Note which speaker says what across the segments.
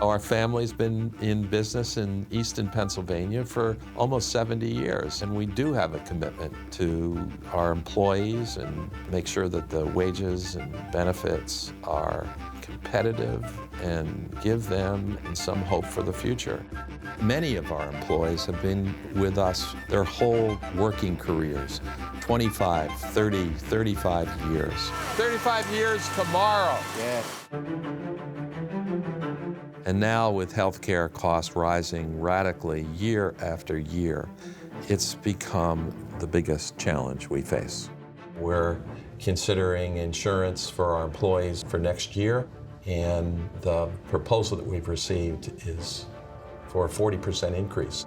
Speaker 1: Our family's been in business in Easton, Pennsylvania for almost 70 years, and we do have a commitment to our employees and make sure that the wages and benefits are competitive and give them some hope for the future. Many of our employees have been with us their whole working careers, 25, 30, 35 years. 35 years tomorrow.
Speaker 2: Yeah.
Speaker 1: And now with healthcare costs rising radically year after year, it's become the biggest challenge we face. We're considering insurance for our employees for next year, and the proposal that we've received is for a 40% increase.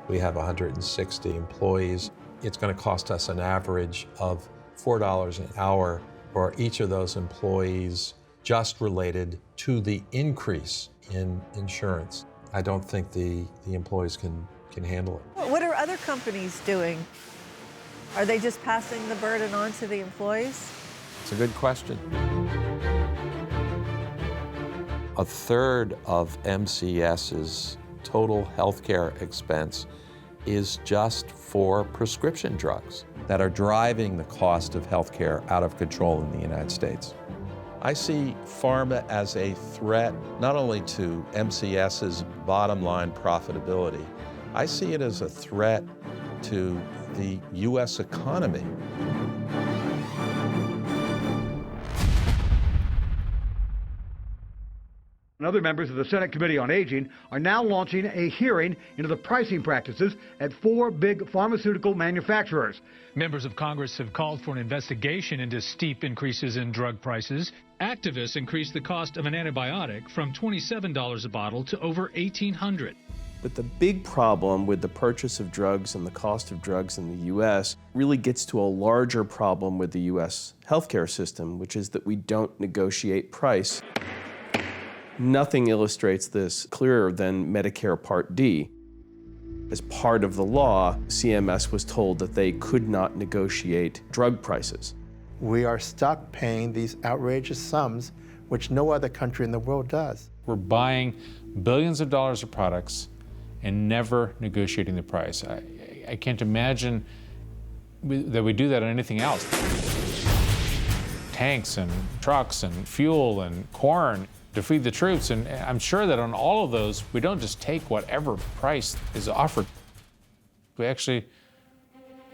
Speaker 1: We have 160 employees. It's going to cost us an average of $4 an hour for each of those employees, just related to the increase in insurance. I don't think the employees can handle it.
Speaker 3: What are other companies doing? Are they just passing the burden on to the employees?
Speaker 1: It's a good question. A third of MCS's total healthcare expense is just for prescription drugs that are driving the cost of healthcare out of control in the United States. I see pharma as a threat not only to MCS's bottom line profitability, I see it as a threat to the U.S. economy.
Speaker 4: And other members of the Senate Committee on Aging are now launching a hearing into the pricing practices at 4 big pharmaceutical manufacturers.
Speaker 5: Members of Congress have called for an investigation into steep increases in drug prices. Activists increased the cost of an antibiotic from $27 a bottle to over $1,800.
Speaker 2: But the big problem with the purchase of drugs and the cost of drugs in the U.S. really gets to a larger problem with the U.S. healthcare system, which is that we don't negotiate price. Nothing illustrates this clearer than Medicare Part D. As part of the law, CMS was told that they could not negotiate drug prices.
Speaker 6: We are stuck paying these outrageous sums, which no other country in the world does.
Speaker 7: We're buying billions of dollars of products and never negotiating the price. I can't imagine that we do that on anything else. Tanks and trucks and fuel and corn to feed the troops, and I'm sure that on all of those, we don't just take whatever price is offered. We actually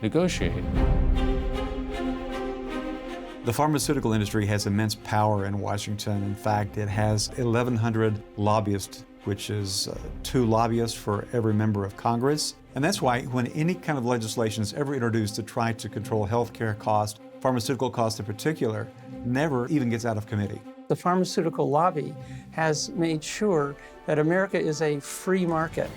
Speaker 7: negotiate.
Speaker 8: The pharmaceutical industry has immense power in Washington. In fact, it has 1,100 lobbyists, which is 2 lobbyists for every member of Congress. And that's why when any kind of legislation is ever introduced to try to control healthcare costs, pharmaceutical costs in particular, never even gets out of committee.
Speaker 9: The pharmaceutical lobby has made sure that America is a free market.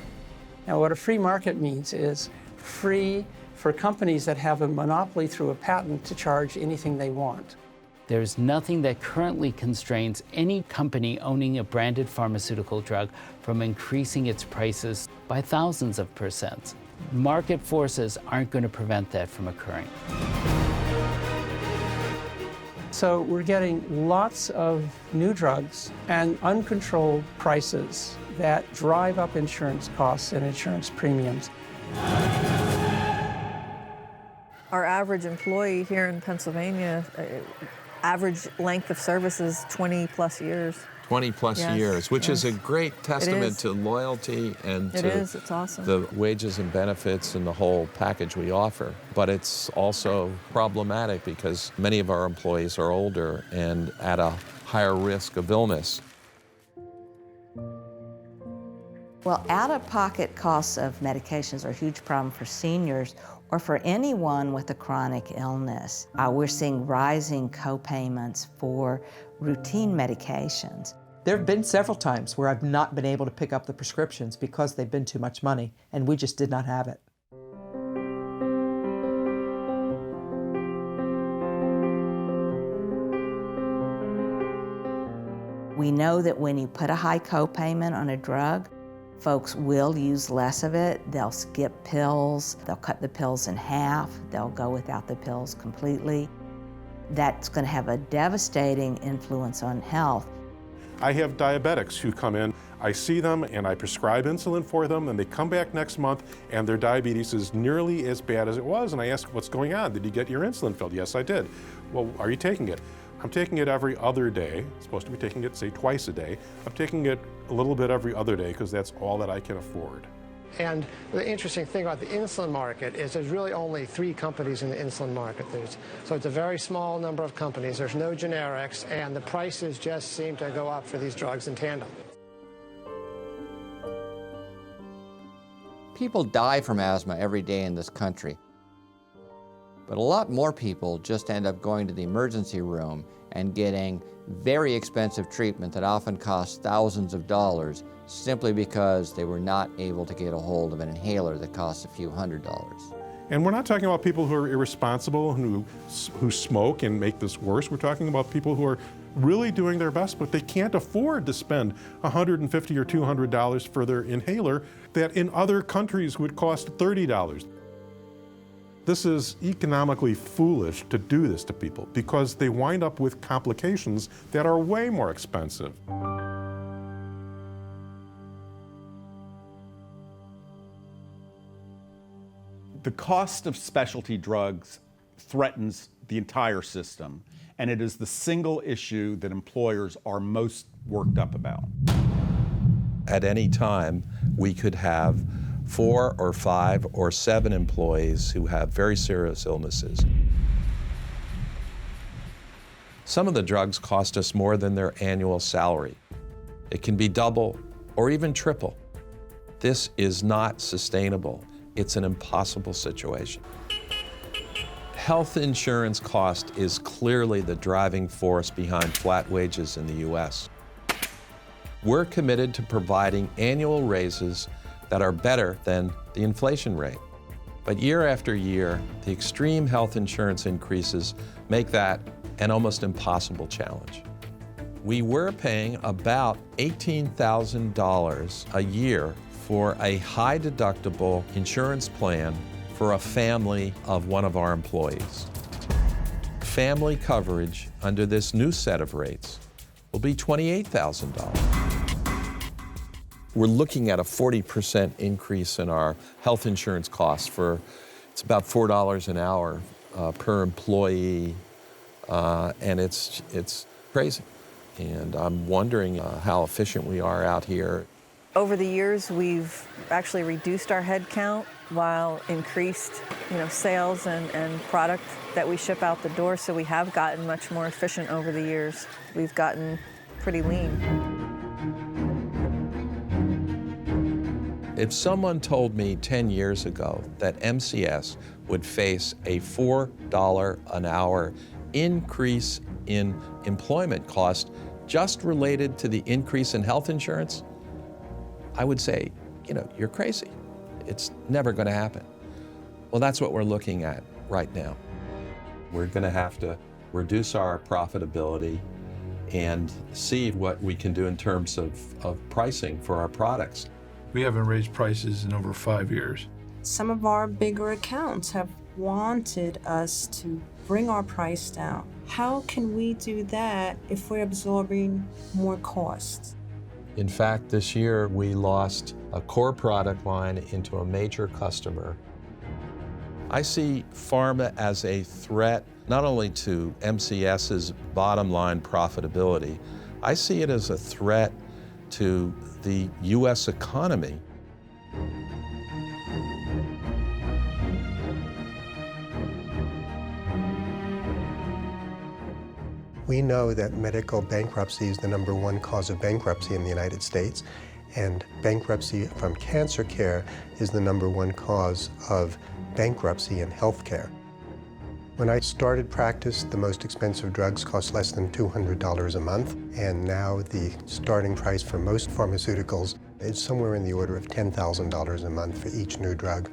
Speaker 9: Now, what a free market means is free for companies that have a monopoly through a patent to charge anything they want.
Speaker 10: There's nothing that currently constrains any company owning a branded pharmaceutical drug from increasing its prices by thousands of percent. Market forces aren't going to prevent that from occurring.
Speaker 9: So we're getting lots of new drugs and uncontrolled prices that drive up insurance costs and insurance premiums.
Speaker 3: Our average employee here in Pennsylvania, average length of service is 20 plus years.
Speaker 1: 20 plus years, which is a great testament to loyalty and
Speaker 3: it's awesome.
Speaker 1: The wages and benefits and the whole package we offer. But it's also problematic because many of our employees are older and at a higher risk of illness.
Speaker 11: Well, out-of-pocket costs of medications are a huge problem for seniors or for anyone with a chronic illness. We're seeing rising co-payments for routine medications.
Speaker 12: There have been several times where I've not been able to pick up the prescriptions because they've been too much money, and we just did not have it.
Speaker 11: We know that when you put a high co-payment on a drug, folks will use less of it. They'll skip pills, they'll cut the pills in half, they'll go without the pills completely. That's going to have a devastating influence on health.
Speaker 13: I have diabetics who come in, I see them and I prescribe insulin for them, and they come back next month and their diabetes is nearly as bad as it was, and I ask, what's going on? Did you get your insulin filled? Yes, I did. Well, are you taking it? I'm taking it every other day. I'm supposed to be taking it, say, twice a day. I'm taking it a little bit every other day because that's all that I can afford.
Speaker 14: And the interesting thing about the insulin market is there's really only 3 companies in the insulin market. So it's a very small number of companies. There's no generics, and the prices just seem to go up for these drugs in tandem.
Speaker 15: People die from asthma every day in this country. But a lot more people just end up going to the emergency room and getting very expensive treatment that often costs thousands of dollars simply because they were not able to get a hold of an inhaler that costs a few $100s.
Speaker 13: And we're not talking about people who are irresponsible, who smoke and make this worse. We're talking about people who are really doing their best, but they can't afford to spend $150 or $200 for their inhaler that in other countries would cost $30. This is economically foolish to do this to people because they wind up with complications that are way more expensive.
Speaker 16: The cost of specialty drugs threatens the entire system, and it is the single issue that employers are most worked up about.
Speaker 1: At any time, we could have 4 or 5 or 7 employees who have very serious illnesses. Some of the drugs cost us more than their annual salary. It can be double or even triple. This is not sustainable. It's an impossible situation. Health insurance cost is clearly the driving force behind flat wages in the U.S. We're committed to providing annual raises that are better than the inflation rate. But year after year, the extreme health insurance increases make that an almost impossible challenge. We were paying about $18,000 a year for a high deductible insurance plan for a family of one of our employees. Family coverage under this new set of rates will be $28,000. We're looking at a 40% increase in our health insurance costs it's about $4 an hour per employee, and it's crazy. And I'm wondering how efficient we are out here.
Speaker 3: Over the years, we've actually reduced our head count while increased, sales and product that we ship out the door. So we have gotten much more efficient over the years. We've gotten pretty lean.
Speaker 1: If someone told me 10 years ago that MCS would face a $4 an hour increase in employment cost just related to the increase in health insurance, I would say, you're crazy. It's never going to happen. Well, that's what we're looking at right now. We're going to have to reduce our profitability and see what we can do in terms of pricing for our products.
Speaker 17: We haven't raised prices in over 5 years.
Speaker 18: Some of our bigger accounts have wanted us to bring our price down. How can we do that if we're absorbing more costs?
Speaker 1: In fact, this year we lost a core product line into a major customer. I see pharma as a threat not only to MCS's bottom line profitability, I see it as a threat to the U.S. economy.
Speaker 6: We know that medical bankruptcy is the #1 cause of bankruptcy in the United States, and bankruptcy from cancer care is the #1 cause of bankruptcy in healthcare. When I started practice, the most expensive drugs cost less than $200 a month, and now the starting price for most pharmaceuticals is somewhere in the order of $10,000 a month for each new drug.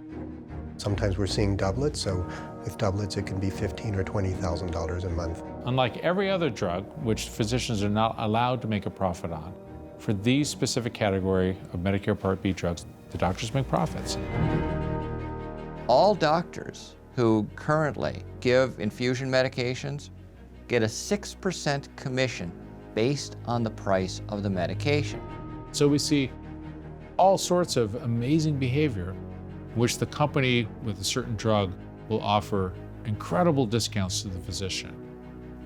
Speaker 6: Sometimes we're seeing doublets, so with doublets it can be $15,000 or $20,000 a month.
Speaker 7: Unlike every other drug, which physicians are not allowed to make a profit on, for these specific category of Medicare Part B drugs, the doctors make profits.
Speaker 15: All doctors who currently give infusion medications get a 6% commission based on the price of the medication.
Speaker 7: So we see all sorts of amazing behavior which the company with a certain drug will offer incredible discounts to the physician.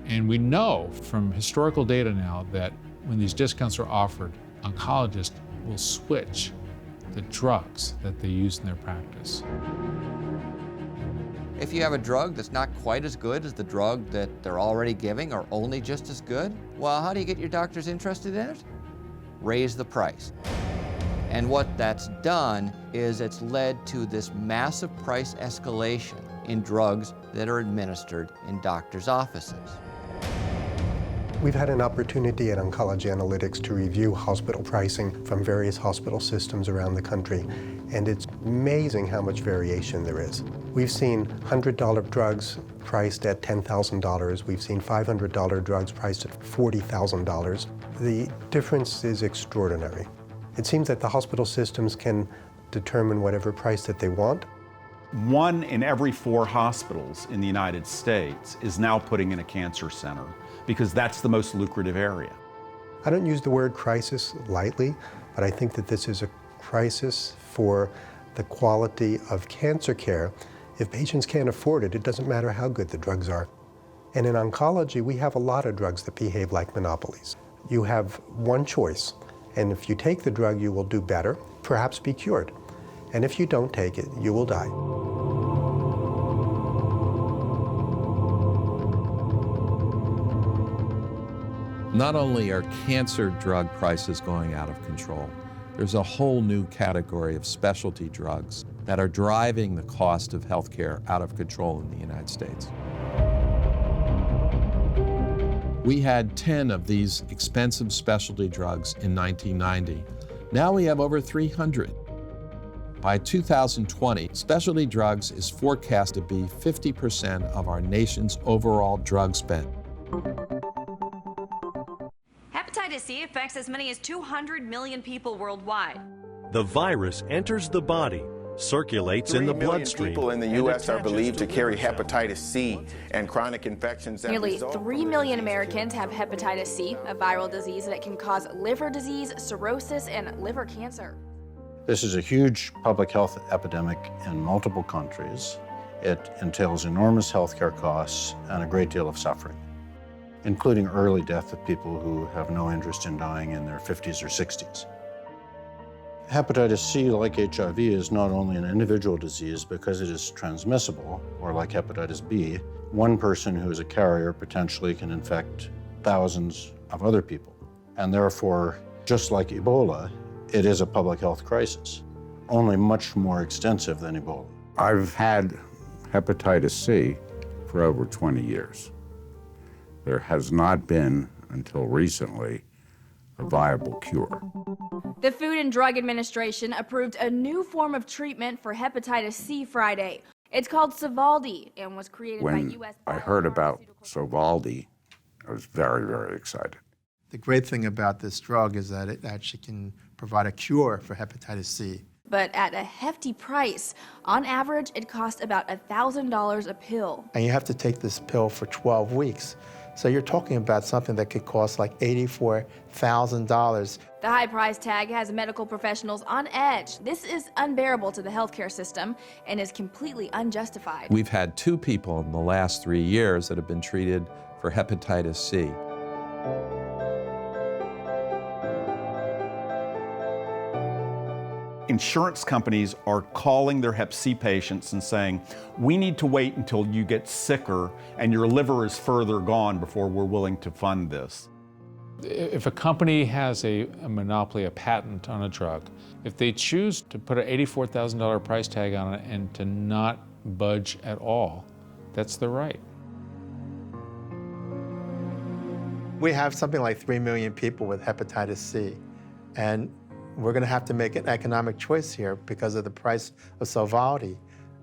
Speaker 7: And we know from historical data now that when these discounts are offered, oncologists will switch the drugs that they use in their practice.
Speaker 15: If you have a drug that's not quite as good as the drug that they're already giving or only just as good, well, how do you get your doctors interested in it? Raise the price. And what that's done is it's led to this massive price escalation in drugs that are administered in doctors' offices.
Speaker 6: We've had an opportunity at Oncology Analytics to review hospital pricing from various hospital systems around the country, and it's amazing how much variation there is. We've seen $100 drugs priced at $10,000. We've seen $500 drugs priced at $40,000. The difference is extraordinary. It seems that the hospital systems can determine whatever price that they want.
Speaker 16: 1 in every 4 hospitals in the United States is now putting in a cancer center because that's the most lucrative area.
Speaker 6: I don't use the word crisis lightly, but I think that this is a crisis for the quality of cancer care. If patients can't afford it, it doesn't matter how good the drugs are. And in oncology, we have a lot of drugs that behave like monopolies. You have one choice, and if you take the drug, you will do better, perhaps be cured. And if you don't take it, you will die.
Speaker 1: Not only are cancer drug prices going out of control, there's a whole new category of specialty drugs that are driving the cost of healthcare out of control in the United States. We had 10 of these expensive specialty drugs in 1990. Now we have over 300. By 2020, specialty drugs is forecast to be 50% of our nation's overall drug spend.
Speaker 19: Hepatitis C affects as many as 200 million people worldwide.
Speaker 20: The virus enters the body, circulates in the bloodstream.
Speaker 21: 3 million people in the U.S. are believed to carry hepatitis C and chronic infections.
Speaker 22: Nearly 3 million Americans have hepatitis C, a viral disease that can cause liver disease, cirrhosis, and liver cancer.
Speaker 23: This is a huge public health epidemic in multiple countries. It entails enormous healthcare costs and a great deal of suffering, including early death of people who have no interest in dying in their 50s or 60s. Hepatitis C, like HIV, is not only an individual disease because it is transmissible, or like hepatitis B, one person who is a carrier potentially can infect thousands of other people. And therefore, just like Ebola, it is a public health crisis, only much more extensive than Ebola.
Speaker 24: I've had hepatitis C for over 20 years. There has not been, until recently, a viable cure.
Speaker 22: The Food and Drug Administration approved a new form of treatment for hepatitis C Friday. It's called Sovaldi and was created by U.S.
Speaker 24: When I heard about Sovaldi, I was very, very excited.
Speaker 25: The great thing about this drug is that it actually can provide a cure for hepatitis C.
Speaker 22: But at a hefty price. On average, it costs about $1,000 a pill.
Speaker 25: And you have to take this pill for 12 weeks. So you're talking about something that could cost like $84,000.
Speaker 22: The high price tag has medical professionals on edge. This is unbearable to the healthcare system and is completely unjustified.
Speaker 1: We've had 2 people in the last 3 years that have been treated for hepatitis C.
Speaker 16: Insurance companies are calling their Hep C patients and saying, we need to wait until you get sicker and your liver is further gone before we're willing to fund this.
Speaker 7: If a company has a monopoly, a patent on a drug, if they choose to put an $84,000 price tag on it and to not budge at all, that's their right.
Speaker 25: We have something like 3 million people with hepatitis C, and we're going to have to make an economic choice here because of the price of Sovaldi,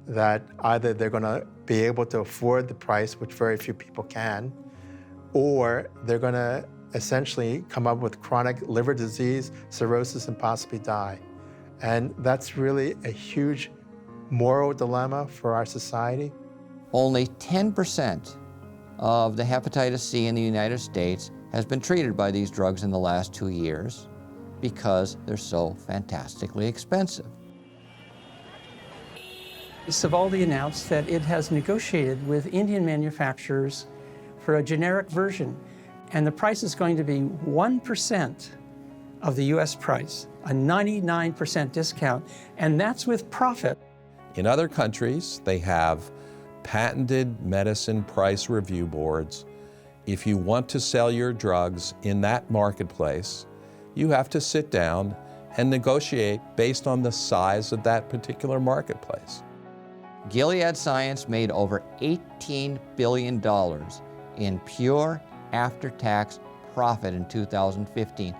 Speaker 25: that either they're going to be able to afford the price, which very few people can, or they're going to essentially come up with chronic liver disease, cirrhosis, and possibly die. And that's really a huge moral dilemma for our society.
Speaker 15: Only 10% of the hepatitis C in the United States has been treated by these drugs in the last 2 years because they're so fantastically expensive.
Speaker 9: Sovaldi announced that it has negotiated with Indian manufacturers for a generic version, and the price is going to be 1% of the US price, a 99% discount, and that's with profit.
Speaker 1: In other countries, they have patented medicine price review boards. If you want to sell your drugs in that marketplace, you have to sit down and negotiate based on the size of that particular marketplace.
Speaker 15: Gilead Science made over $18 billion in pure after-tax profit in 2015,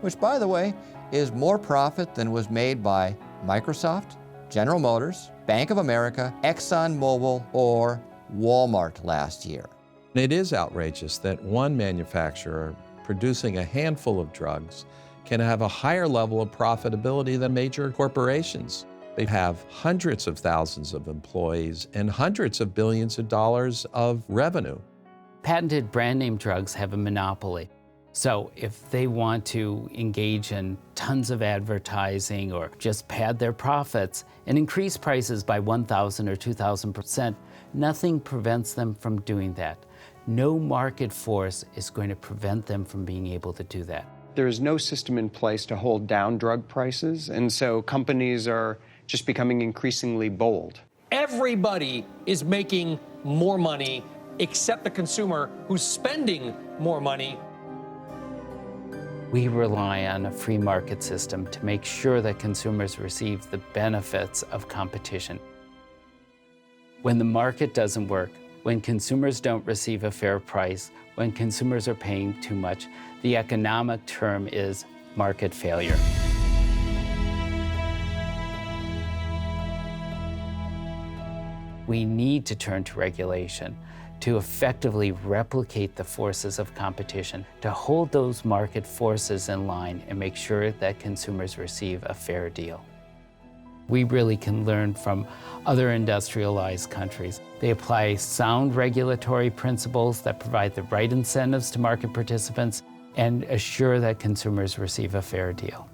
Speaker 15: which, by the way, is more profit than was made by Microsoft, General Motors, Bank of America, ExxonMobil, or Walmart last year.
Speaker 1: It is outrageous that one manufacturer producing a handful of drugs can have a higher level of profitability than major corporations. They have hundreds of thousands of employees and hundreds of billions of dollars of revenue.
Speaker 2: Patented brand name drugs have a monopoly. So if they want to engage in tons of advertising or just pad their profits and increase prices by 1,000 or 2,000%, nothing prevents them from doing that. No market force is going to prevent them from being able to do that.
Speaker 4: There is no system in place to hold down drug prices, and so companies are just becoming increasingly bold.
Speaker 5: Everybody is making more money except the consumer who's spending more money.
Speaker 2: We rely on a free market system to make sure that consumers receive the benefits of competition. When the market doesn't work, when consumers don't receive a fair price, when consumers are paying too much, the economic term is market failure. We need to turn to regulation to effectively replicate the forces of competition, to hold those market forces in line and make sure that consumers receive a fair deal. We really can learn from other industrialized countries. They apply sound regulatory principles that provide the right incentives to market participants and assure that consumers receive a fair deal.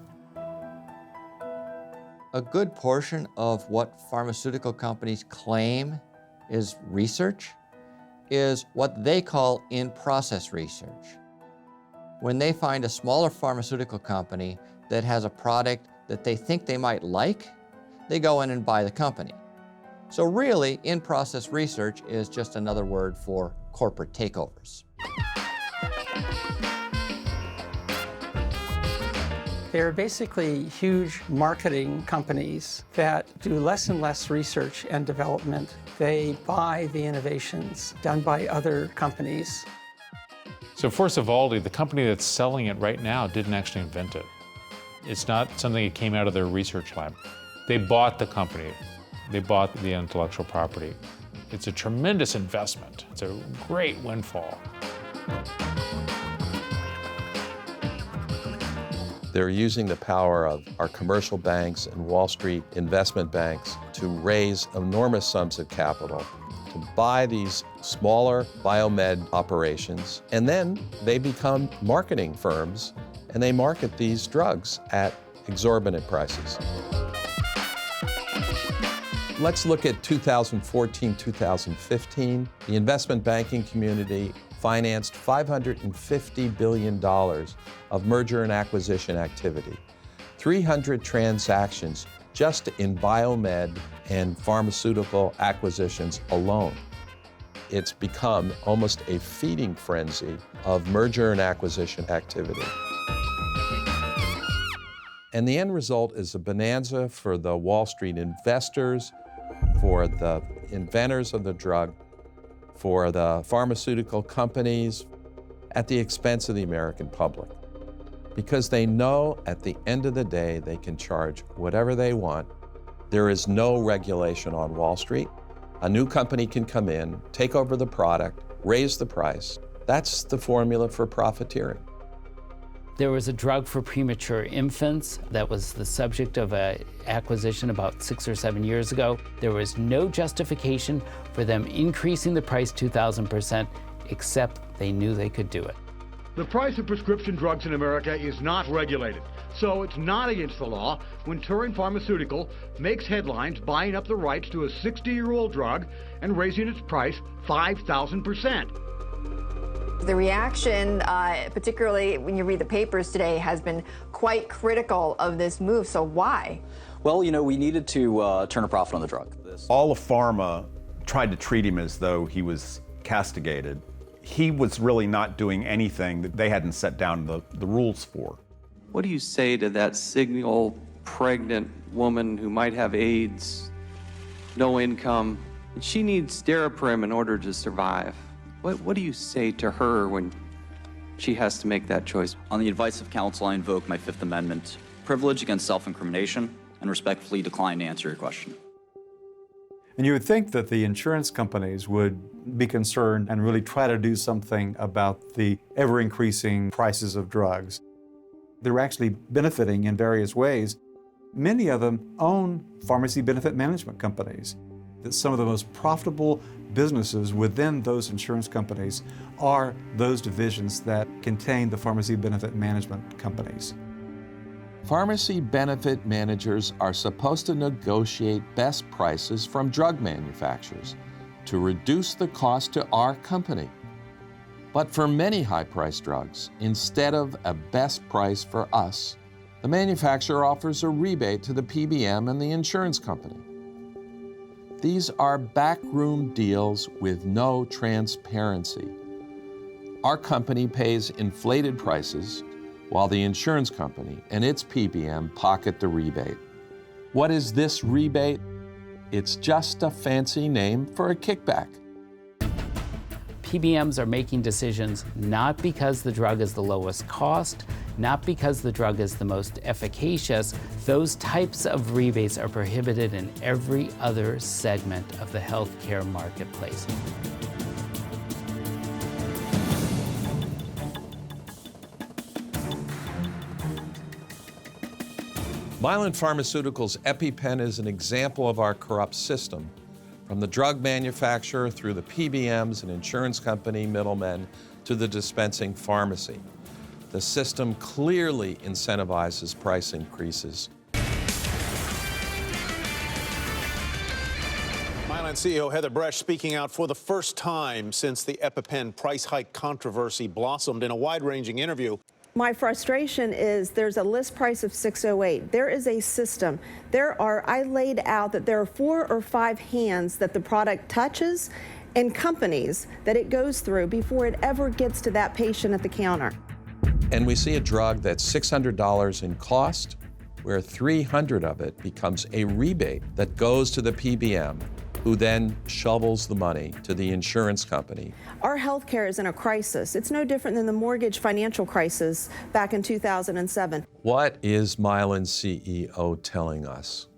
Speaker 15: A good portion of what pharmaceutical companies claim is research is what they call in-process research. When they find a smaller pharmaceutical company that has a product that they think they might like, they go in and buy the company. So really, in-process research is just another word for corporate takeovers.
Speaker 9: They're basically huge marketing companies that do less and less research and development. They buy the innovations done by other companies.
Speaker 7: So for Sovaldi, the company that's selling it right now didn't actually invent it. It's not something that came out of their research lab. They bought the company. They bought the intellectual property. It's a tremendous investment. It's a great windfall.
Speaker 1: They're using the power of our commercial banks and Wall Street investment banks to raise enormous sums of capital to buy these smaller biomed operations, and then they become marketing firms and they market these drugs at exorbitant prices. Let's look at 2014, 2015. The investment banking community financed $550 billion of merger and acquisition activity, 300 transactions just in biomed and pharmaceutical acquisitions alone. It's become almost a feeding frenzy of merger and acquisition activity. And the end result is a bonanza for the Wall Street investors, for the inventors of the drug, for the pharmaceutical companies, at the expense of the American public. Because they know at the end of the day they can charge whatever they want. There is no regulation on Wall Street. A new company can come in, take over the product, raise the price. That's the formula for profiteering.
Speaker 2: There was a drug for premature infants that was the subject of an acquisition about 6 or 7 years ago. There was no justification for them increasing the price 2,000%, except they knew they could do it.
Speaker 8: The price of prescription drugs in America is not regulated, so it's not against the law when Turing Pharmaceutical makes headlines buying up the rights to a 60-year-old drug and raising its price 5,000%.
Speaker 10: The reaction, particularly when you read the papers today, has been quite critical of this move. So why?
Speaker 11: Well, you know, we needed to turn a profit on the drug.
Speaker 16: All of Pharma tried to treat him as though he was castigated. He was really not doing anything that they hadn't set down the rules for.
Speaker 12: What do you say to that single pregnant woman who might have AIDS, no income, and she needs Daraprim in order to survive? What do you say to her when she has to make that choice?
Speaker 11: On the advice of counsel, I invoke my Fifth Amendment privilege against self-incrimination and respectfully decline to answer your question.
Speaker 14: And you would think that the insurance companies would be concerned and really try to do something about the ever-increasing prices of drugs. They're actually benefiting in various ways. Many of them own pharmacy benefit management companies. Some of the most profitable businesses within those insurance companies are those divisions that contain the pharmacy benefit management companies.
Speaker 1: Pharmacy benefit managers are supposed to negotiate best prices from drug manufacturers to reduce the cost to our company. But for many high-priced drugs, instead of a best price for us, the manufacturer offers a rebate to the PBM and the insurance company. These are backroom deals with no transparency. Our company pays inflated prices, while the insurance company and its PBM pocket the rebate. What is this rebate? It's just a fancy name for a kickback.
Speaker 2: PBMs are making decisions not because the drug is the lowest cost, not because the drug is the most efficacious. Those types of rebates are prohibited in every other segment of the healthcare marketplace.
Speaker 1: Mylan Pharmaceuticals' EpiPen is an example of our corrupt system, from the drug manufacturer through the PBMs and insurance company middlemen to the dispensing pharmacy. The system clearly incentivizes price increases.
Speaker 26: Mylan CEO Heather Bresch speaking out for the first time since the EpiPen price hike controversy blossomed in a wide-ranging interview.
Speaker 27: My frustration is there's a list price of $608. There is a system. I laid out that there are 4 or 5 hands that the product touches and companies that it goes through before it ever gets to that patient at the counter.
Speaker 1: And we see a drug that's $600 in cost, where $300 of it becomes a rebate that goes to the PBM, who then shovels the money to the insurance company.
Speaker 27: Our healthcare is in a crisis. It's no different than the mortgage financial crisis back in 2007.
Speaker 1: What is Mylan's CEO telling us?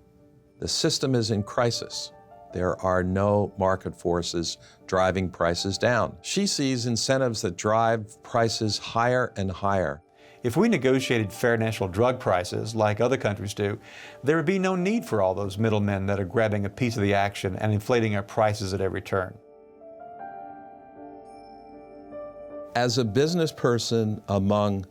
Speaker 1: The system is in crisis. There are no market forces driving prices down. She sees incentives that drive prices higher and higher.
Speaker 14: If we negotiated fair national drug prices like other countries do, there would be no need for all those middlemen that are grabbing a piece of the action and inflating our prices at every turn.
Speaker 1: As a business person among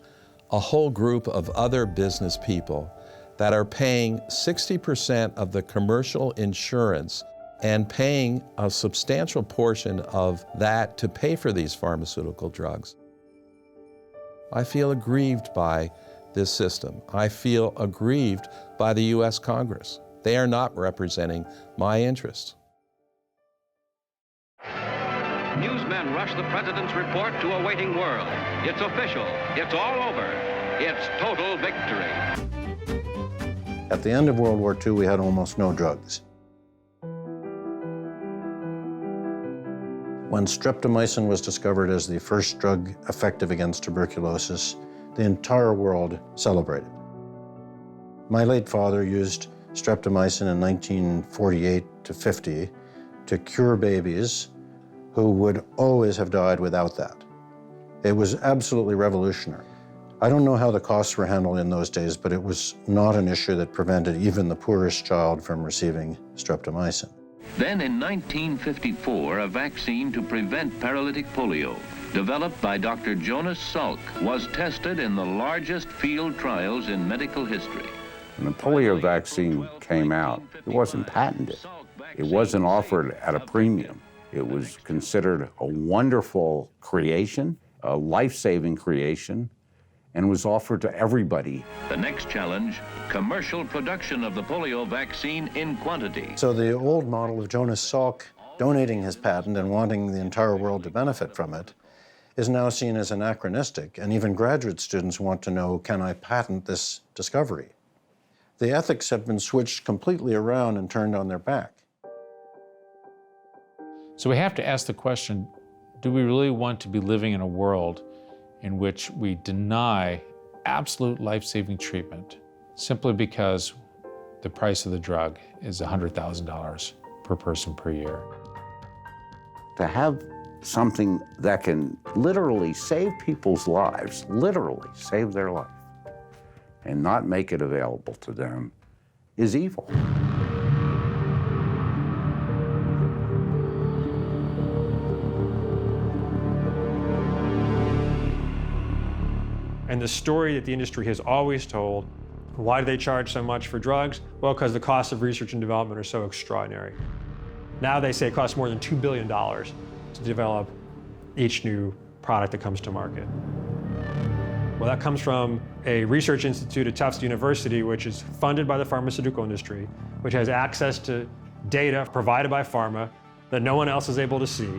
Speaker 1: a whole group of other business people that are paying 60% of the commercial insurance and paying a substantial portion of that to pay for these pharmaceutical drugs, I feel aggrieved by this system. I feel aggrieved by the U.S. Congress. They are not representing my interests.
Speaker 28: Newsmen rush the president's report to a waiting world. It's official. It's all over. It's total victory.
Speaker 23: At the end of World War II, we had almost no drugs. When streptomycin was discovered as the first drug effective against tuberculosis, the entire world celebrated. My late father used streptomycin in 1948 to 50 to cure babies who would always have died without that. It was absolutely revolutionary. I don't know how the costs were handled in those days, but it was not an issue that prevented even the poorest child from receiving streptomycin.
Speaker 28: Then in 1954, a vaccine to prevent paralytic polio.
Speaker 3: developed by Dr. Jonas Salk, was tested in the largest field trials in medical history.
Speaker 24: When the polio vaccine came out, it wasn't patented. It wasn't offered at a premium. It was considered a wonderful creation, a life-saving creation, and was offered to everybody.
Speaker 3: The next challenge, commercial production of the polio vaccine in quantity.
Speaker 23: So the old model of Jonas Salk donating his patent and wanting the entire world to benefit from it is now seen as anachronistic, and even graduate students want to know, can I patent this discovery? The ethics have been switched completely around and turned on their back.
Speaker 7: So we have to ask the question, do we really want to be living in a world in which we deny absolute life-saving treatment simply because the price of the drug is $100,000 per person per year?
Speaker 24: To have something that can literally save people's lives, literally save their life, and not make it available to them is evil.
Speaker 6: And the story that the industry has always told, why do they charge so much for drugs? Well, because the costs of research and development are so extraordinary. Now they say it costs more than $2 billion to develop each new product that comes to market. Well, that comes from a research institute at Tufts University, which is funded by the pharmaceutical industry, which has access to data provided by Pharma that no one else is able to see,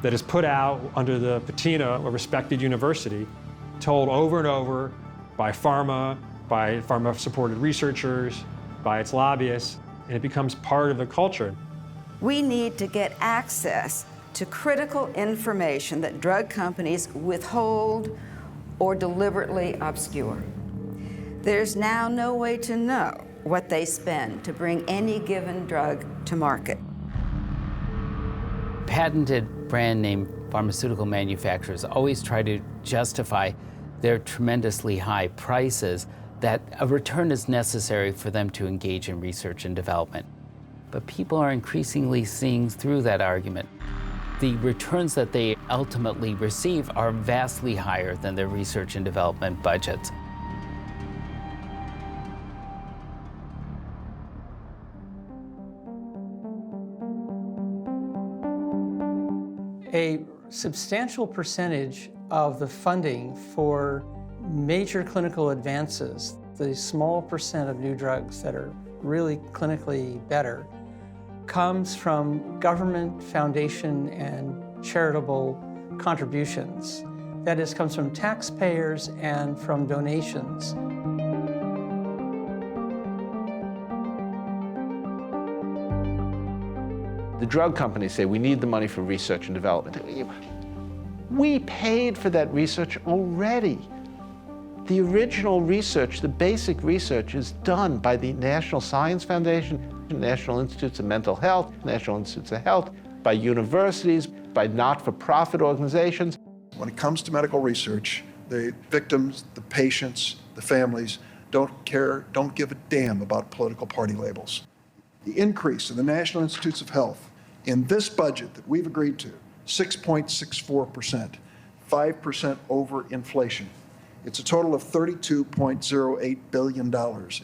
Speaker 6: that is put out under the patina of a respected university, told over and over by Pharma, by Pharma-supported researchers, by its lobbyists, and it becomes part of the culture.
Speaker 13: We need to get access to critical information that drug companies withhold or deliberately obscure. There's now no way to know what they spend to bring any given drug to market.
Speaker 2: Patented brand name pharmaceutical manufacturers always try to justify their tremendously high prices that a return is necessary for them to engage in research and development. But people are increasingly seeing through that argument. The returns that they ultimately receive are vastly higher than their research and development budgets.
Speaker 9: A substantial percentage of the funding for major clinical advances, the small percent of new drugs that are really clinically better, comes from government, foundation, and charitable contributions. That is, comes from taxpayers and from donations.
Speaker 17: The drug companies say we need the money for research and development. We paid for that research already. The original research, the basic research, is done by the National Science Foundation, National Institutes of Mental Health, National Institutes of Health, by universities, by not-for-profit organizations.
Speaker 18: When it comes to medical research, the victims, the patients, the families don't care, don't give a damn about political party labels. The increase in the National Institutes of Health in this budget that we've agreed to, 6.64%, 5% over inflation. It's a total of $32.08 billion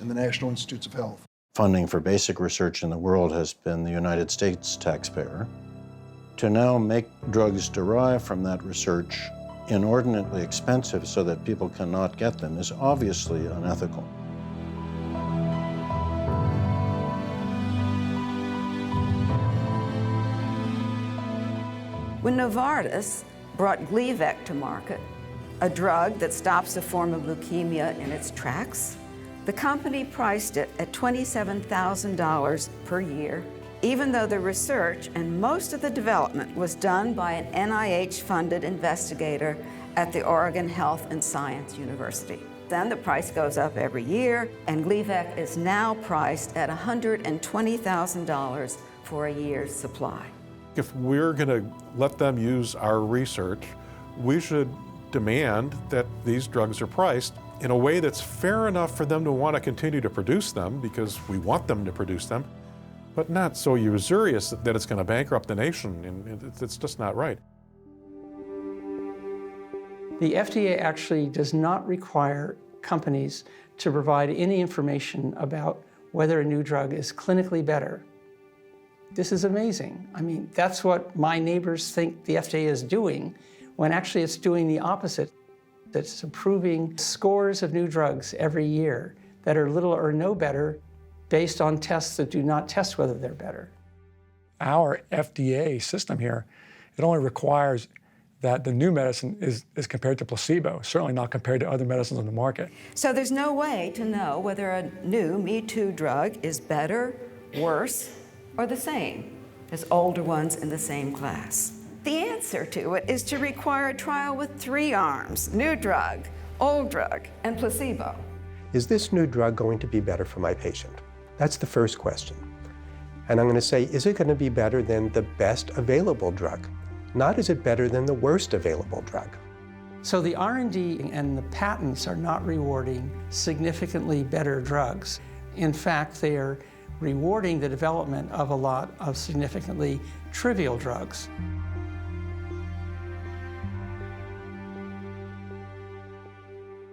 Speaker 18: in the National Institutes of Health.
Speaker 23: Funding for basic research in the world has been the United States taxpayer. To now make drugs derived from that research inordinately expensive so that people cannot get them is obviously unethical.
Speaker 13: When Novartis brought Gleevec to market, a drug that stops a form of leukemia in its tracks, the company priced it at $27,000 per year, even though the research and most of the development was done by an NIH-funded investigator at the Oregon Health and Science University. Then the price goes up every year, and Gleevec is now priced at $120,000 for a year's supply.
Speaker 19: If we're going to let them use our research, we should demand that these drugs are priced in a way that's fair enough for them to want to continue to produce them, because we want them to produce them, but not so usurious that it's going to bankrupt the nation, and it's just not right.
Speaker 9: The FDA actually does not require companies to provide any information about whether a new drug is clinically better. This is amazing. I mean, that's what my neighbors think the FDA is doing, when actually it's doing the opposite. It's approving scores of new drugs every year that are little or no better based on tests that do not test whether they're better.
Speaker 4: Our FDA system here, it only requires that the new medicine is compared to placebo, certainly not compared to other medicines on the market.
Speaker 13: So there's no way to know whether a new Me Too drug is better, worse, or the same as older ones in the same class. The answer to it is to require a trial with 3 arms: new drug, old drug, and placebo.
Speaker 5: Is this new drug going to be better for my patient? That's the first question. And I'm going to say, is it going to be better than the best available drug? Not is it better than the worst available drug.
Speaker 9: So the R&D and the patents are not rewarding significantly better drugs. In fact, they are rewarding the development of a lot of significantly trivial drugs.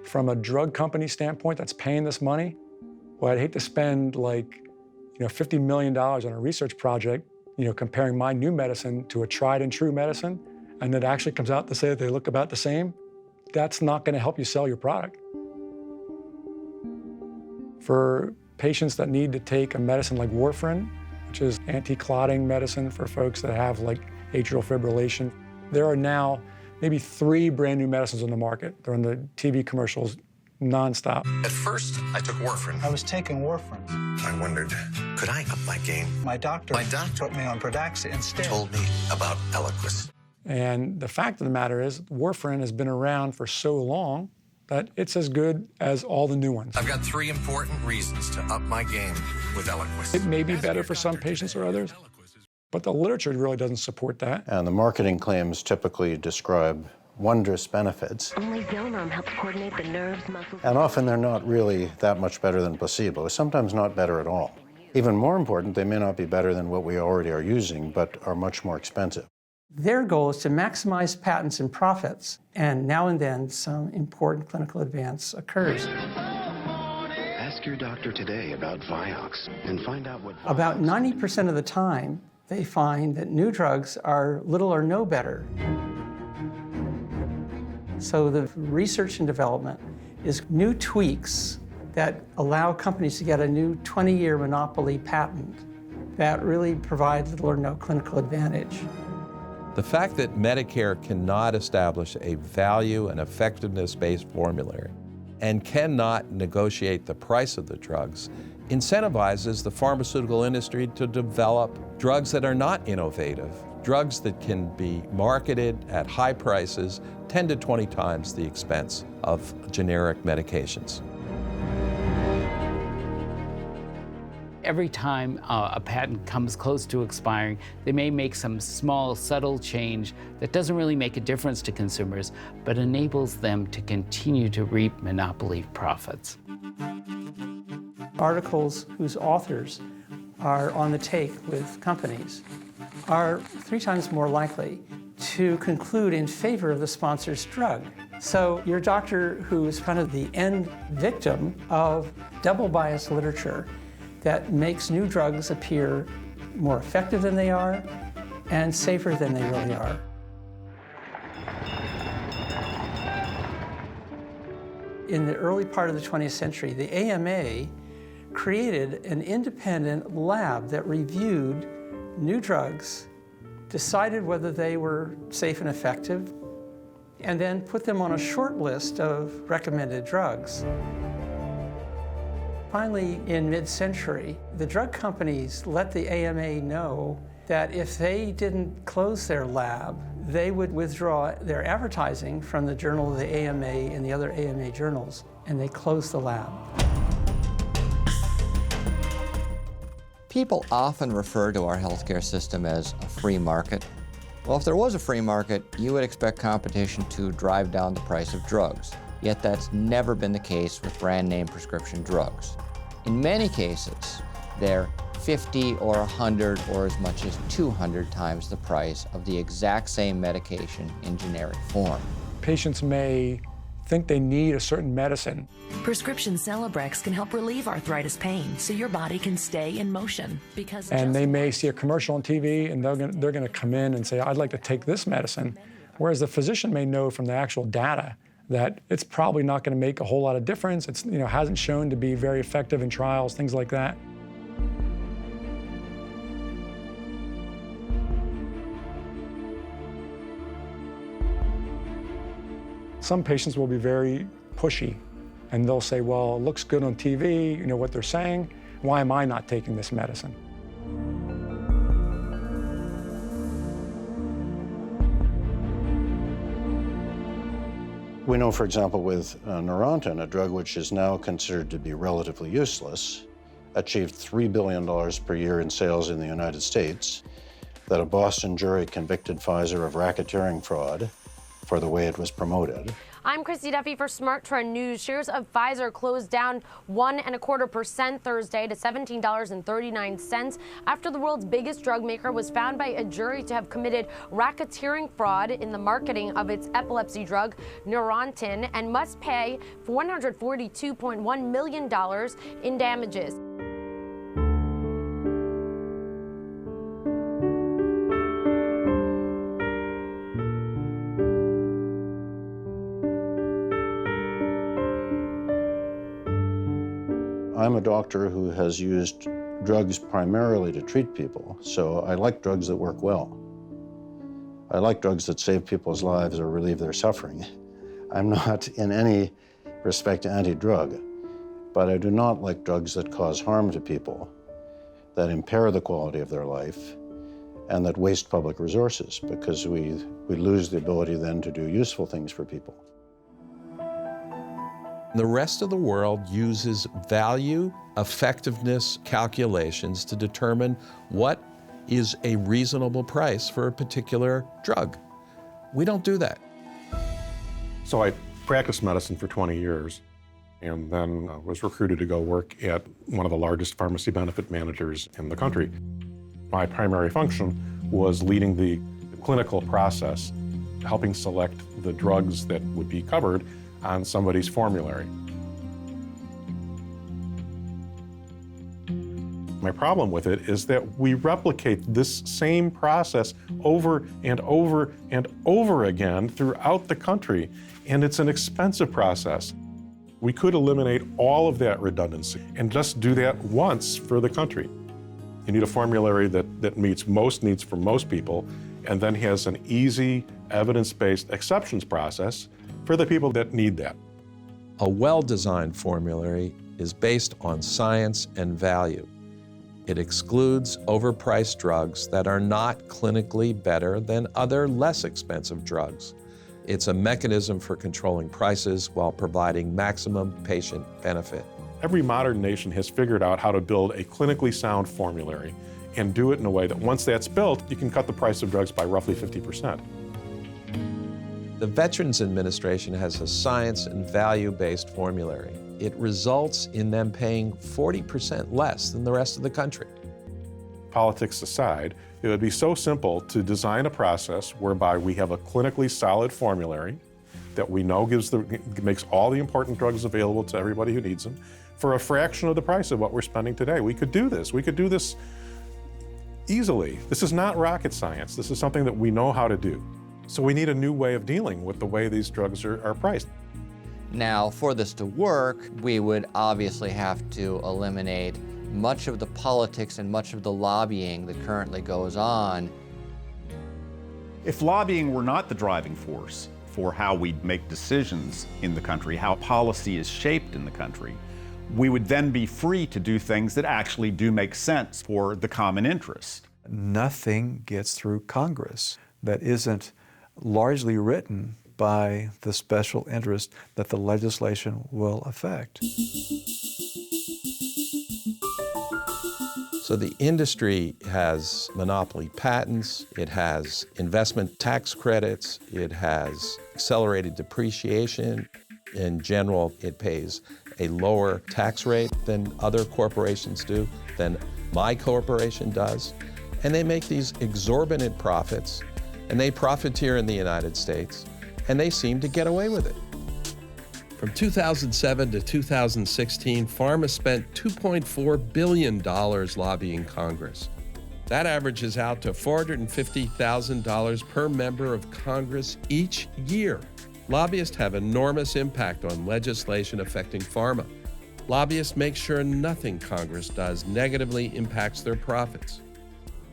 Speaker 4: From a drug company standpoint that's paying this money, well, I'd hate to spend $50 million on a research project, comparing my new medicine to a tried and true medicine, and it actually comes out to say that they look about the same. That's not going to help you sell your product. For patients that need to take a medicine like warfarin, which is anti-clotting medicine for folks that have atrial fibrillation, there are now maybe 3 brand new medicines on the market. They're on the TV commercials nonstop.
Speaker 8: At first, I took warfarin.
Speaker 15: I was taking warfarin.
Speaker 8: I wondered, could I up my game?
Speaker 15: My doctor put me on Pradaxa instead.
Speaker 8: Told me about Eliquis.
Speaker 4: And the fact of the matter is, warfarin has been around for so long that it's as good as all the new ones.
Speaker 8: I've got 3 important reasons to up my game with Eliquis.
Speaker 4: It may be better for some patients or others, but the literature really doesn't support that.
Speaker 23: And the marketing claims typically describe wondrous benefits.
Speaker 20: Only Zilnum helps coordinate the nerves, muscles.
Speaker 23: And often they're not really that much better than placebo, sometimes not better at all. Even more important, they may not be better than what we already are using, but are much more expensive.
Speaker 9: Their goal is to maximize patents and profits, and now and then some important clinical advance occurs.
Speaker 20: Ask your doctor today about Vioxx and find out what...
Speaker 9: About 90% of the time, they find that new drugs are little or no better. So the research and development is new tweaks that allow companies to get a new 20-year monopoly patent that really provides little or no clinical advantage.
Speaker 1: The fact that Medicare cannot establish a value and effectiveness-based formulary and cannot negotiate the price of the drugs incentivizes the pharmaceutical industry to develop drugs that are not innovative, drugs that can be marketed at high prices, 10 to 20 times the expense of generic medications.
Speaker 2: Every time a patent comes close to expiring, they may make some small, subtle change that doesn't really make a difference to consumers, but enables them to continue to reap monopoly profits.
Speaker 9: Articles whose authors are on the take with companies are 3 times more likely to conclude in favor of the sponsor's drug. So your doctor, who is kind of the end victim of double-biased literature that makes new drugs appear more effective than they are and safer than they really are. In the early part of the 20th century, the AMA created an independent lab that reviewed new drugs, decided whether they were safe and effective, and then put them on a short list of recommended drugs. Finally, in mid-century, the drug companies let the AMA know that if they didn't close their lab, they would withdraw their advertising from the Journal of the AMA and the other AMA journals, and they closed the lab.
Speaker 21: People often refer to our healthcare system as a free market. Well, if there was a free market, you would expect competition to drive down the price of drugs. Yet that's never been the case with brand name prescription drugs. In many cases, they're 50 or 100 or as much as 200 times the price of the exact same medication in generic form.
Speaker 4: patients may think they need a certain medicine.
Speaker 10: Prescription Celebrex can help relieve arthritis pain so your body can stay in motion.
Speaker 4: And they may see a commercial on TV and they're going to come in and say, I'd like to take this medicine. Whereas the physician may know from the actual data that it's probably not going to make a whole lot of difference. It's, hasn't shown to be very effective in trials, things like that. Some patients will be very pushy, and they'll say, well, it looks good on TV, you know what they're saying, why am I not taking this medicine?
Speaker 23: We know, for example, with Neurontin, a drug which is now considered to be relatively useless, achieved $3 billion per year in sales in the United States, that a Boston jury convicted Pfizer of racketeering fraud for the way it was promoted.
Speaker 11: I'm Christy Duffy for Smart Trend News. Shares of Pfizer closed down 1.25% Thursday to $17.39 after the world's biggest drug maker was found by a jury to have committed racketeering fraud in the marketing of its epilepsy drug, Neurontin, and must pay $142.1 million in damages.
Speaker 23: I'm a doctor who has used drugs primarily to treat people, so I like drugs that work well. I like drugs that save people's lives or relieve their suffering. I'm not in any respect anti-drug, but I do not like drugs that cause harm to people, that impair the quality of their life, and that waste public resources, because we lose the ability then to do useful things for people.
Speaker 1: The rest of the world uses value effectiveness calculations to determine what is a reasonable price for a particular drug. We don't do that.
Speaker 19: So I practiced medicine for 20 years and then was recruited to go work at one of the largest pharmacy benefit managers in the country. My primary function was leading the clinical process, helping select the drugs that would be covered on somebody's formulary. My problem with it is that we replicate this same process over and over and over again throughout the country, and it's an expensive process. We could eliminate all of that redundancy and just do that once for the country. You need a formulary that meets most needs for most people and then has an easy, evidence-based exceptions process for the people that need that.
Speaker 1: A well-designed formulary is based on science and value. It excludes overpriced drugs that are not clinically better than other less expensive drugs. It's a mechanism for controlling prices while providing maximum patient benefit.
Speaker 19: Every modern nation has figured out how to build a clinically sound formulary and do it in a way that once that's built, you can cut the price of drugs by roughly 50%.
Speaker 1: The Veterans Administration has a science and value-based formulary. It results in them paying 40% less than the rest of the country.
Speaker 19: Politics aside, it would be so simple to design a process whereby we have a clinically solid formulary that we know makes all the important drugs available to everybody who needs them for a fraction of the price of what we're spending today. We could do this. We could do this easily. This is not rocket science. This is something that we know how to do. So we need a new way of dealing with the way these drugs are priced.
Speaker 21: Now, for this to work, we would obviously have to eliminate much of the politics and much of the lobbying that currently goes on.
Speaker 12: If lobbying were not the driving force for how we make decisions in the country, how policy is shaped in the country, we would then be free to do things that actually do make sense for the common interest.
Speaker 14: Nothing gets through Congress that isn't largely written by the special interest that the legislation will affect.
Speaker 1: So the industry has monopoly patents, it has investment tax credits, it has accelerated depreciation. In general, it pays a lower tax rate than other corporations do, than my corporation does. And they make these exorbitant profits, and they profiteer in the United States. and they seem to get away with it. From 2007 to 2016, Pharma spent $2.4 billion lobbying Congress. That averages out to $450,000 per member of Congress each year. Lobbyists have enormous impact on legislation affecting pharma. Lobbyists make sure nothing Congress does negatively impacts their profits.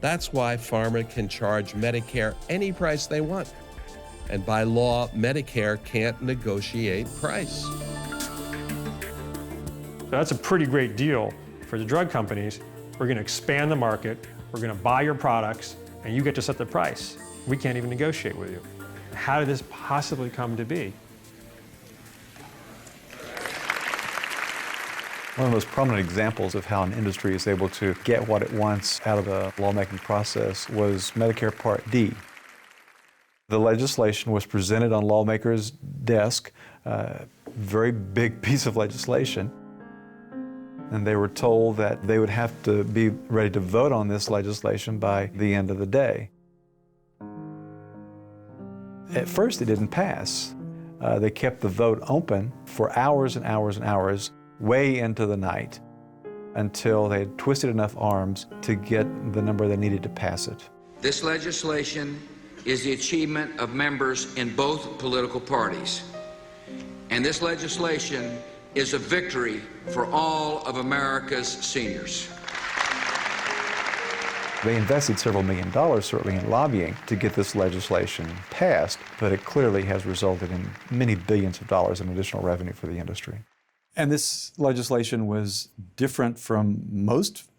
Speaker 1: That's why pharma can charge Medicare any price they want. And by law, Medicare can't negotiate price.
Speaker 6: So that's a pretty great deal for the drug companies. We're going to expand the market, we're going to buy your products, and you get to set the price. We can't even negotiate with you. How did this possibly come to be?
Speaker 14: One of the most prominent examples of how an industry is able to get what it wants out of the lawmaking process was Medicare Part D. The legislation was presented on lawmakers' desk, very big piece of legislation, and they were told that they would have to be ready to vote on this legislation by the end of the day. At first, it didn't pass. They kept the vote open for hours and hours and hours, way into the night, until they had twisted enough arms to get the number they needed to pass it.
Speaker 3: This legislation is the achievement of members in both political parties. And this legislation is a victory for all of America's seniors.
Speaker 14: They invested several $1 million, certainly, in lobbying to get this legislation passed, but it clearly has resulted in many billions of dollars in additional revenue for the industry. And this legislation was different from most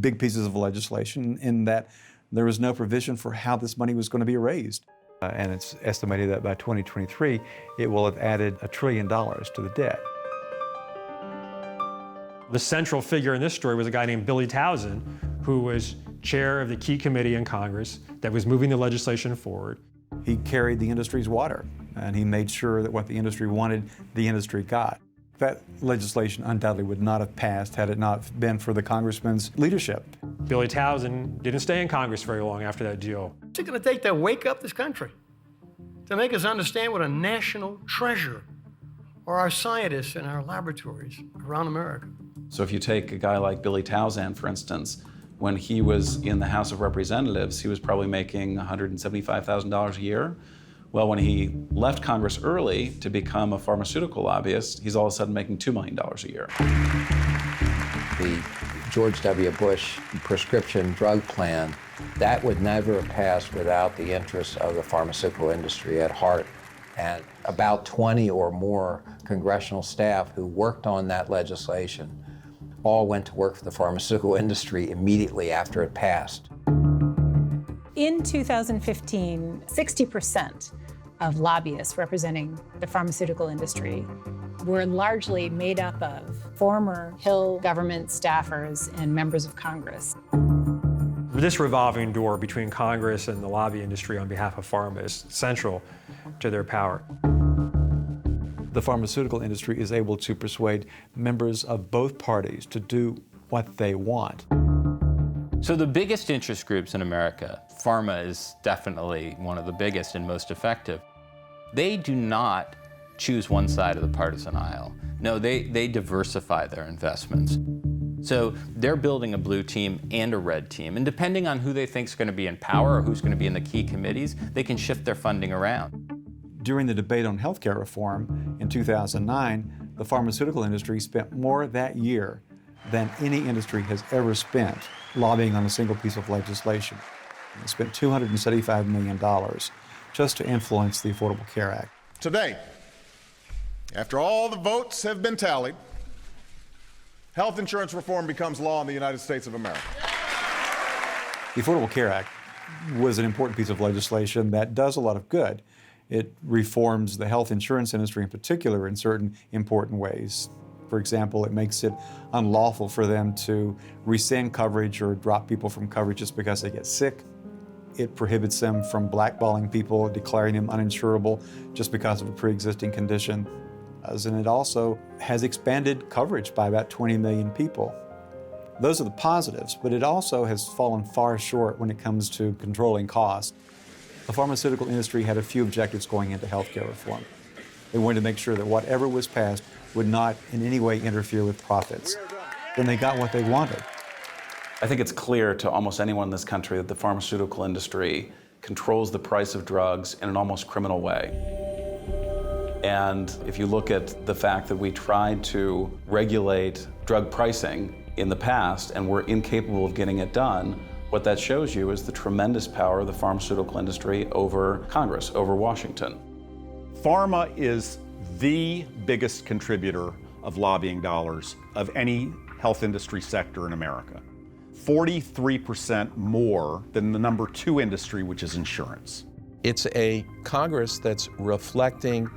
Speaker 14: big pieces of legislation in that there was no provision for how this money was going to be raised. And it's estimated that by 2023, it will have added $1 trillion to the debt.
Speaker 6: The central figure in this story was a guy named Billy Towson, who was chair of the key committee in Congress that was moving the legislation forward.
Speaker 14: He carried the industry's water, and he made sure that what the industry wanted, the industry got. That legislation undoubtedly would not have passed had it not been for the congressman's leadership.
Speaker 6: Billy Towson didn't stay in Congress very long after that deal.
Speaker 7: What's it going to take to wake up this country? To make us understand what a national treasure are our scientists in our laboratories around America.
Speaker 16: So if you take a guy like Billy Towson, for instance, when he was in the House of Representatives, he was probably making $175,000 a year. Well, when he left Congress early to become a pharmaceutical lobbyist, he's all of a sudden making $2 million a year.
Speaker 22: The George W. Bush prescription drug plan, that would never have passed without the interests of the pharmaceutical industry at heart. And about 20 or more congressional staff who worked on that legislation all went to work for the pharmaceutical industry immediately after it passed.
Speaker 25: In 2015, 60% of lobbyists representing the pharmaceutical industry were largely made up of former Hill government staffers and members of Congress.
Speaker 6: This revolving door between Congress and the lobby industry on behalf of pharma is central to their power.
Speaker 14: The pharmaceutical industry is able to persuade members of both parties to do what they want.
Speaker 2: So the biggest interest groups in America, pharma is definitely one of the biggest and most effective. They do not choose one side of the partisan aisle. No, they diversify their investments. So they're building a blue team and a red team, and depending on who they think is going to be in power or who's going to be in the key committees, they can shift their funding around.
Speaker 14: During the debate on healthcare reform in 2009, the pharmaceutical industry spent more that year than any industry has ever spent lobbying on a single piece of legislation. They spent $275 million just to influence the Affordable Care Act.
Speaker 26: Today, after all the votes have been tallied, health insurance reform becomes law in the United States of America.
Speaker 14: The Affordable Care Act was an important piece of legislation that does a lot of good. It reforms the health insurance industry in particular in certain important ways. For example, it makes it unlawful for them to rescind coverage or drop people from coverage just because they get sick. It prohibits them from blackballing people, declaring them uninsurable just because of a pre-existing condition. And it also has expanded coverage by about 20 million people. Those are the positives, but it also has fallen far short when it comes to controlling costs. The pharmaceutical industry had a few objectives going into healthcare reform. They wanted to make sure that whatever was passed would not in any way interfere with profits. Then they got what they wanted.
Speaker 16: I think it's clear to almost anyone in this country that the pharmaceutical industry controls the price of drugs in an almost criminal way. And if you look at the fact that we tried to regulate drug pricing in the past and were incapable of getting it done, what that shows you is the tremendous power of the pharmaceutical industry over Congress, over Washington.
Speaker 12: Pharma is the biggest contributor of lobbying dollars of any health industry sector in America. 43% more than the number 2 industry, which is insurance.
Speaker 1: It's a Congress that's reflecting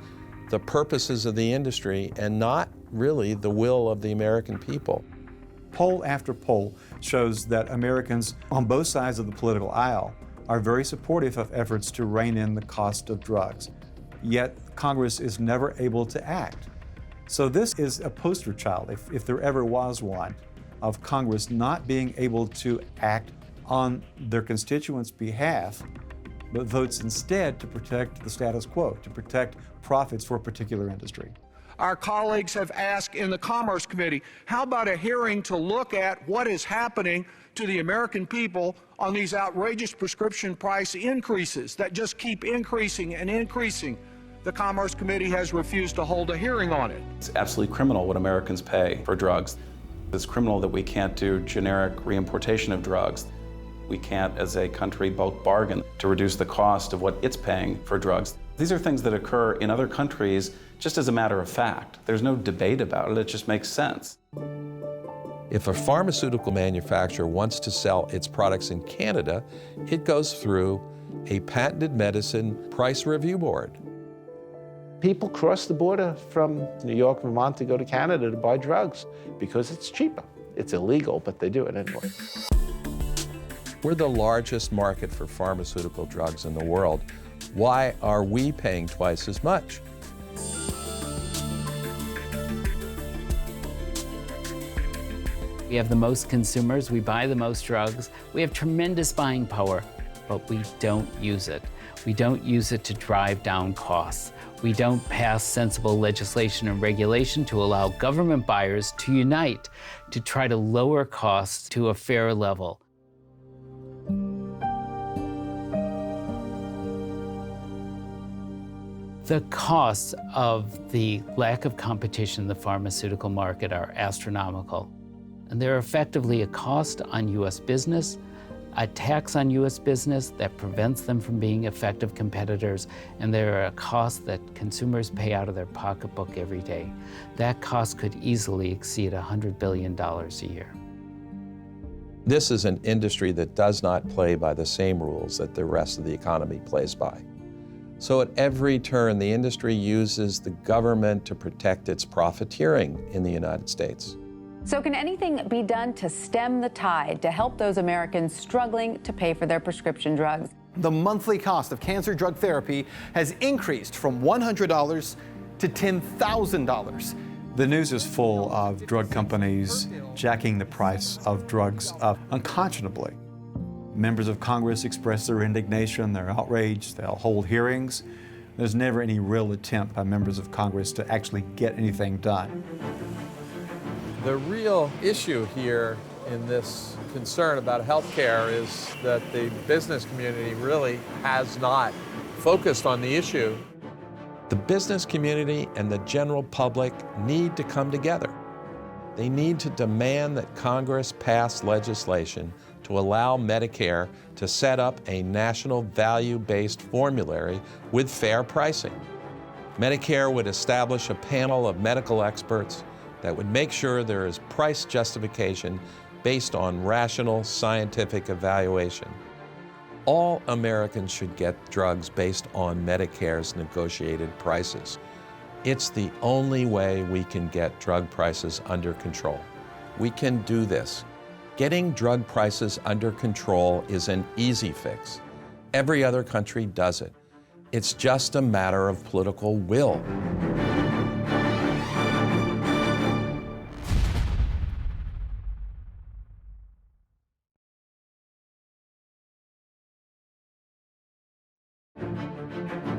Speaker 1: the purposes of the industry and not really the will of the American people.
Speaker 14: Poll after poll shows that Americans on both sides of the political aisle are very supportive of efforts to rein in the cost of drugs. Yet Congress is never able to act. So this is a poster child, if there ever was one, of Congress not being able to act on their constituents' behalf, but votes instead to protect the status quo, to protect profits for a particular industry.
Speaker 5: Our colleagues have asked in the Commerce Committee, how about a hearing to look at what is happening to the American people on these outrageous prescription price increases that just keep increasing and increasing? The Commerce Committee has refused to hold a hearing on it.
Speaker 16: It's absolutely criminal what Americans pay for drugs. It's criminal that we can't do generic reimportation of drugs. We can't, as a country, both bargain to reduce the cost of what it's paying for drugs. These are things that occur in other countries just as a matter of fact. There's no debate about it, it just makes sense.
Speaker 1: If a pharmaceutical manufacturer wants to sell its products in Canada, it goes through a patented medicine price review board.
Speaker 13: People cross the border from New York, Vermont to go to Canada to buy drugs because it's cheaper. It's illegal, but they do it anyway.
Speaker 1: We're the largest market for pharmaceutical drugs in the world. Why are we paying twice as much?
Speaker 2: We have the most consumers, we buy the most drugs, we have tremendous buying power, but we don't use it. We don't use it to drive down costs. We don't pass sensible legislation and regulation to allow government buyers to unite to try to lower costs to a fair level. The costs of the lack of competition in the pharmaceutical market are astronomical. And they're effectively a cost on U.S. business, a tax on U.S. business that prevents them from being effective competitors, and they're a cost that consumers pay out of their pocketbook every day. That cost could easily exceed $100 billion a year.
Speaker 1: This is an industry that does not play by the same rules that the rest of the economy plays by. So at every turn, the industry uses the government to protect its profiteering in the United States.
Speaker 15: So can anything be done to stem the tide to help those Americans struggling to pay for their prescription drugs?
Speaker 17: The monthly cost of cancer drug therapy has increased from $100 to $10,000.
Speaker 14: The news is full of drug companies jacking the price of drugs up unconscionably. Members of Congress express their indignation, their outrage, they'll hold hearings. There's never any real attempt by members of Congress to actually get anything done.
Speaker 1: The real issue here in this concern about health care is that the business community really has not focused on the issue. The business community and the general public need to come together. They need to demand that Congress pass legislation to allow Medicare to set up a national value-based formulary with fair pricing. Medicare would establish a panel of medical experts that would make sure there is price justification based on rational scientific evaluation. All Americans should get drugs based on Medicare's negotiated prices. It's the only way we can get drug prices under control. We can do this. Getting drug prices under control is an easy fix. Every other country does it. It's just a matter of political will.
Speaker 8: you.